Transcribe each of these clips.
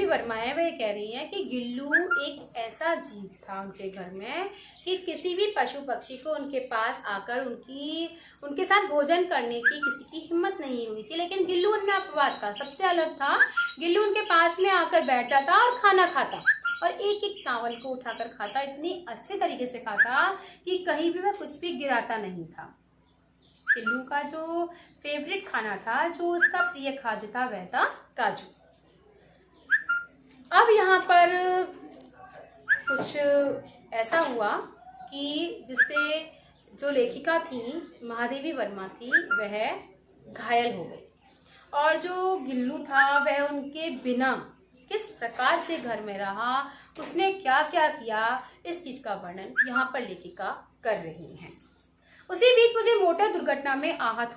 वर्मा है वह कह रही हैं कि गिल्लू एक ऐसा जीव था उनके घर में कि किसी भी पशु पक्षी को उनके पास आकर उनके साथ भोजन करने की किसी की हिम्मत नहीं हुई थी, लेकिन गिल्लू उनमें अपवाद था, सबसे अलग था। गिल्लू उनके पास में आकर बैठ जाता और खाना खाता और एक एक चावल को उठाकर खाता, इतनी अच्छे तरीके से खाता कि कहीं भी वह कुछ भी गिराता नहीं था। गिल्लू का जो फेवरेट खाना था, जो उसका प्रिय खाद्य था, वह था काजू। अब यहाँ पर कुछ ऐसा हुआ कि जिससे जो लेखिका थी, महादेवी वर्मा थी, वह घायल हो गई और जो गिल्लू था वह उनके बिना किस प्रकार से घर में रहा, उसने क्या क्या किया, इस चीज का वर्णन यहाँ पर लेखिका कर रही हैं। उसी बीच मुझे मोटर दुर्घटना में आहत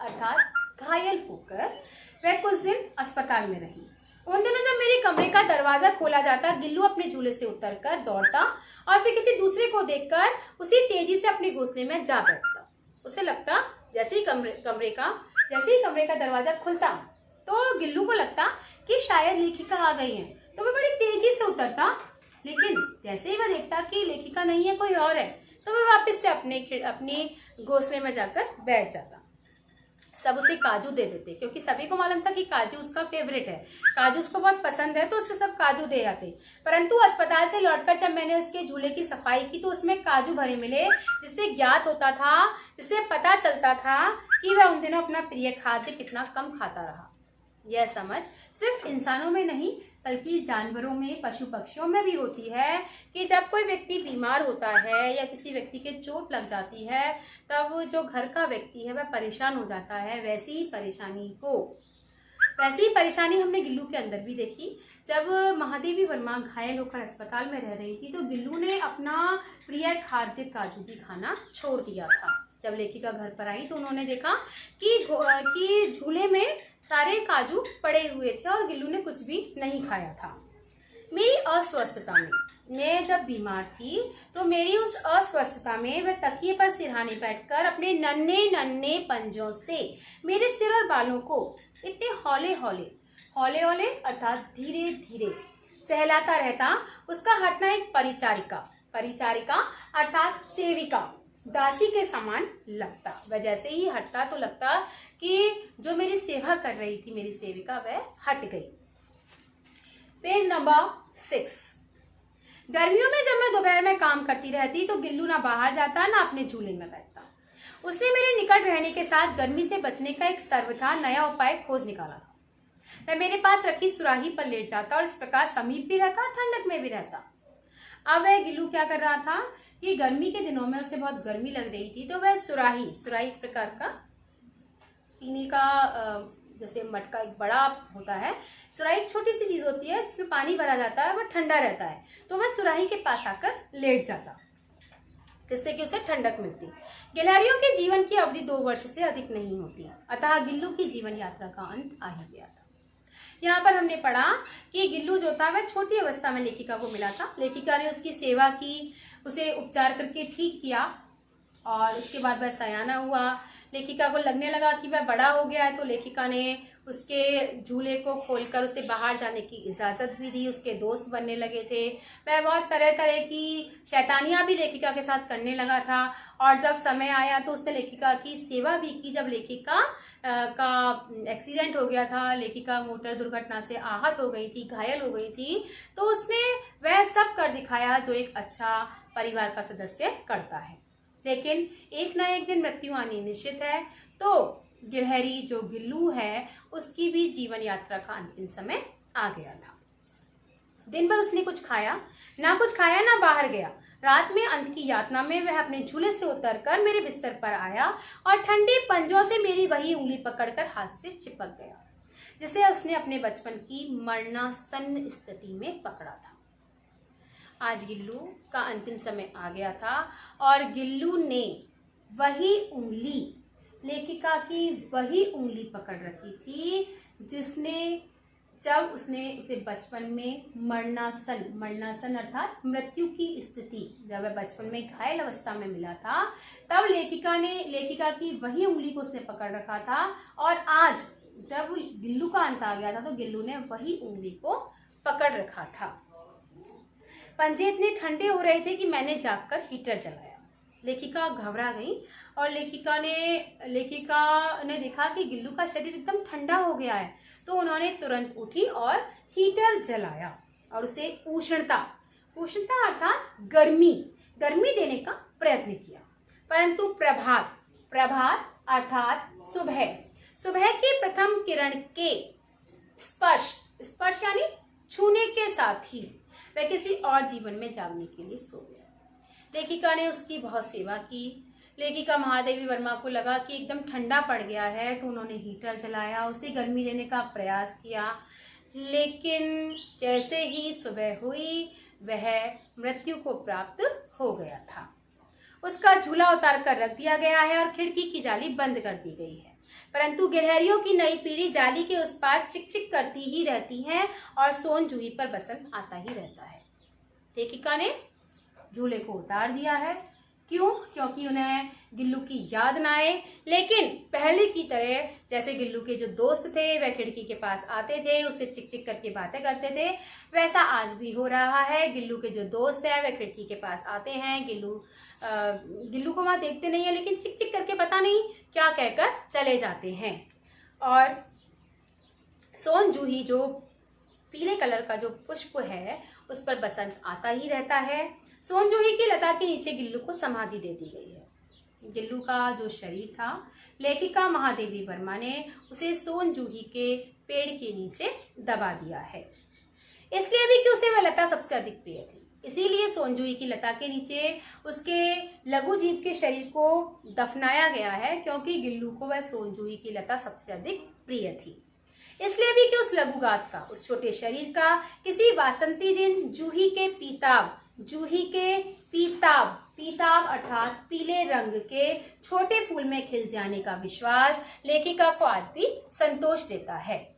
अर्थात घायल होकर वह कुछ दिन अस्पताल में रही। उन दिनों जब मेरे कमरे का दरवाजा खोला जाता, गिल्लू अपने झूले से उतरकर दौड़ता और फिर किसी दूसरे को देखकर उसी तेजी से अपने घोंसले में जा बैठता। उसे लगता जैसे ही कमरे का दरवाजा खुलता तो गिल्लू को लगता कि शायद लेखिका आ गई है, तो वह बड़ी तेजी से उतरता, लेकिन जैसे ही वह देखता कि लेखिका नहीं है, कोई और है, तो वह वापस से अपने घोंसले में जाकर बैठ जाता। सब उसे काजू दे देते क्योंकि सभी को मालूम था कि काजू उसका फेवरेट है, काजू उसको बहुत पसंद है, तो उसे सब काजू दे जाते। परंतु अस्पताल से लौटकर जब मैंने उसके झूले की सफाई की तो उसमें काजू भरे मिले, जिससे पता चलता था कि वह उन दिनों अपना प्रिय खाद्य कितना कम खाता रहा। यह समझ सिर्फ इंसानों में नहीं बल्कि जानवरों में, पशु पक्षियों में भी होती है कि जब कोई व्यक्ति बीमार होता है या किसी व्यक्ति के चोट लग जाती है, तब जो घर का व्यक्ति है वह परेशान हो जाता है। वैसी ही परेशानी हमने गिल्लू के अंदर भी देखी। जब महादेवी वर्मा घायल होकर अस्पताल में रह रही थी तो गिल्लू ने अपना प्रिय खाद्य काजू भी खाना छोड़ दिया था। जब लेखिका घर पर आई तो उन्होंने देखा कि झूले में सारे काजू पड़े हुए थे और गिल्लू ने कुछ भी नहीं खाया था। मेरी अस्वस्थता में, मैं जब बीमार थी तो मेरी उस अस्वस्थता में वह तकिए पर सिरहाने बैठकर अपने नन्हे नन्हे पंजों से मेरे सिर और बालों को इतने हौले हौले अर्थात धीरे धीरे सहलाता रहता। उसका हटना एक परिचारिका अर्थात सेविका, दासी के समान लगता। वह जैसे ही हटता तो लगता कि जो मेरी सेवा कर रही थी, मेरी सेविका, वह हट गई। Page number 6। गर्मियों में जब मैं दोपहर में काम करती रहती तो गिल्लू ना बाहर जाता ना अपने झूले में बैठता। उसने मेरे निकट रहने के साथ गर्मी से बचने का एक सर्वथा नया उपाय खोज निकाला था। वह मेरे पास रखी सुराही पर लेट जाता और इस प्रकार समीप भी रहता, ठंडक में भी रहता। अब वह गिल्लू क्या कर रहा था कि गर्मी के दिनों में उसे बहुत गर्मी लग रही थी, तो वह सुराही एक प्रकार का पीने का जैसे मटका एक बड़ा होता है, सुराही एक छोटी सी चीज होती है जिसमें पानी भरा जाता है, वह ठंडा रहता है, तो वह सुराही के पास आकर लेट जाता जिससे कि उसे ठंडक मिलती। गिलहरियों के जीवन की अवधि 2 वर्ष से अधिक नहीं होती, अतः गिल्लू की जीवन यात्रा का अंत आ ही गया था। यहाँ पर हमने पढ़ा कि गिल्लू जो था वह छोटी अवस्था में लेखिका को मिला था। लेखिका ने उसकी सेवा की, उसे उपचार करके ठीक किया और उसके बाद वह सयाना हुआ। लेखिका को लगने लगा कि वह बड़ा हो गया है, तो लेखिका ने उसके झूले को खोलकर उसे बाहर जाने की इजाजत भी दी। उसके दोस्त बनने लगे थे। वह बहुत तरह तरह की शैतानियां भी लेखिका के साथ करने लगा था और जब समय आया तो उसने लेखिका की सेवा भी की। जब लेखिका का एक्सीडेंट हो गया था, लेखिका मोटर दुर्घटना से आहत हो गई थी, घायल हो गई थी, तो उसने वह सब कर दिखाया जो एक अच्छा परिवार का सदस्य करता है। लेकिन एक ना एक दिन मृत्यु आनी निश्चित है, तो गिलहरी जो गिल्लू है उसकी भी जीवन यात्रा का अंतिम समय आ गया था। दिन भर उसने कुछ खाया ना बाहर गया। रात में अंत की यातना में वह अपने झूले से उतरकर मेरे बिस्तर पर आया और ठंडे पंजों से मेरी वही उंगली पकड़कर हाथ से चिपक गया जिसे उसने अपने बचपन की मरणासन्न स्थिति में पकड़ा था। आज गिल्लू का अंतिम समय आ गया था और गिल्लू ने वही उंगली, लेखिका की वही उंगली पकड़ रखी थी जिसने जब उसने उसे बचपन में मरणासन अर्थात मृत्यु की स्थिति, जब वह बचपन में घायल अवस्था में मिला था, तब लेखिका की वही उंगली को उसने पकड़ रखा था और आज जब गिल्लू का अंत आ गया था तो गिल्लू ने वही उंगली को पकड़ रखा था। पंजे इतने ठंडे हो रहे थे कि मैंने जागकर हीटर जलाया। लेखिका घबरा गई और लेखिका ने देखा कि गिल्लू का शरीर एकदम ठंडा हो गया है, तो उन्होंने तुरंत उठी और हीटर जलाया और उसे उष्णता अर्थात गर्मी देने का प्रयत्न किया। परंतु प्रभात अर्थात सुबह के प्रथम किरण के स्पर्श यानी छूने के साथ ही वह किसी और जीवन में जागने के लिए सो गया। लेखिका ने उसकी बहुत सेवा की। लेखिका महादेवी वर्मा को लगा कि एकदम ठंडा पड़ गया है, तो उन्होंने हीटर जलाया, उसे गर्मी देने का प्रयास किया। लेकिन जैसे ही सुबह हुई वह मृत्यु को प्राप्त हो गया था। उसका झूला उतार कर रख दिया गया है और खिड़की की जाली बंद कर दी गई है। परंतु गिलहरियों की नई पीढ़ी जाली के उस पार चिक करती ही रहती है और सोन जूही पर बसंत आता ही रहता है। लेखिका ने झूले को उतार दिया है। क्यों? क्योंकि उन्हें गिल्लू की याद न आए। लेकिन पहले की तरह जैसे गिल्लू के जो दोस्त थे वह खिड़की के पास आते थे, उससे चिक करके बातें करते थे, वैसा आज भी हो रहा है। गिल्लू के जो दोस्त है वह खिड़की के पास आते हैं, गिल्लू को वहां देखते नहीं है, लेकिन चिक करके पता नहीं क्या कहकर चले जाते हैं। और सोन जूही जो पीले कलर का जो पुष्प है उस पर बसंत आता ही रहता है। सोन जूही की लता के नीचे गिल्लू को समाधि दे दी गई है। गिल्लू का जो शरीर था, लेखिका महादेवी वर्मा ने उसे सोन जूही के पेड़ के नीचे दबा दिया है, इसलिए भी कि उसे वह लता सबसे अधिक प्रिय थी। इसीलिए सोन जूही की लता के नीचे उसके लघु जीव के शरीर को दफनाया गया है, क्योंकि गिल्लू को वह सोन जूही की लता सबसे अधिक प्रिय थी। इसलिए भी कि उस लघुगात का, उस छोटे शरीर का किसी वासंती दिन जूही के पीताभ अर्थात पीले रंग के छोटे फूल में खिल जाने का विश्वास लेखिका को आज भी संतोष देता है।